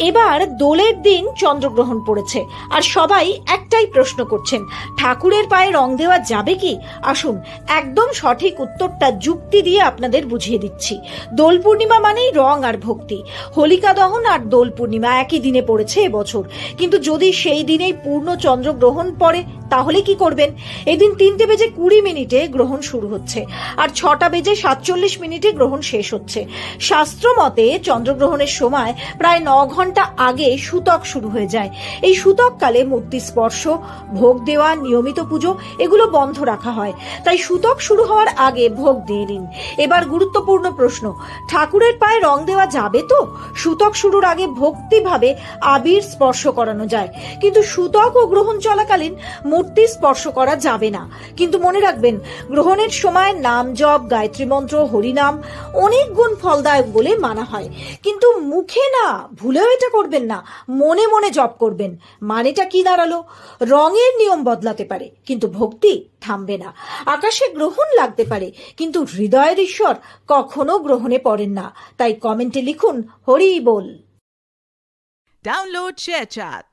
এবার দোলের দিন চন্দ্রগ্রহণ পড়েছে আর সবাই একটাই প্রশ্ন করছেন, ঠাকুরের পায়ে রং দেওয়া যাবে কি? আসুন একদম সঠিক উত্তরটা যুক্তি দিয়ে আপনাদের বুঝিয়ে দিচ্ছি। দোল পূর্ণিমা মানেই রং আর ভক্তি। হোলিকা দহন আর দোল পূর্ণিমা একই দিনে পড়েছে এবছর, কিন্তু যদি সেই দিনেই পূর্ণ চন্দ্রগ্রহণ পড়ে তাহলে কি করবেন? এদিন 3:20 গ্রহণ শুরু হচ্ছে আর 6:47 গ্রহণ শেষ হচ্ছে। শাস্ত্র মতে চন্দ্রগ্রহণের সময় প্রায় 9 ঘন্টা আগে সূতক শুরু হয়ে যায়। এই সূতক কালে মূর্তি স্পর্শ, ভোগ দেওয়া, নিয়মিত পুজো এগুলো বন্ধ রাখা হয়। তাই সূতক শুরু হওয়ার আগে ভোগ দিয়ে নিন। এবার গুরুত্বপূর্ণ প্রশ্ন, ঠাকুরের পায়ে রং দেওয়া যাবে তো? সূতক শুরুর আগে ভক্তিভাবে আবির স্পর্শ করানো যায়, কিন্তু সূতক ও গ্রহণ চলাকালীন মূর্তি স্পর্শ করা যাবে না। কিন্তু মনে রাখবেন, গ্রহণের সময় নাম জপ, গায়ত্রী মন্ত্র, হরিনাম অনেক গুণ ফলদায়ক বলে মানা হয়, কিন্তু মুখে না, ভুলেও এটা করবেন না, মনে মনে জপ করবেন। মানেটা কি দাঁড়ালো? রঙের নিয়ম বদলাতে পারে কিন্তু ভক্তি থামবে না। আকাশে গ্রহণ লাগতে পারে কিন্তু হৃদয়ের ঈশ্বর কখনো গ্রহণে পড়েন না। তাই কমেন্টে লিখুন হরি বল। Download ShareChat.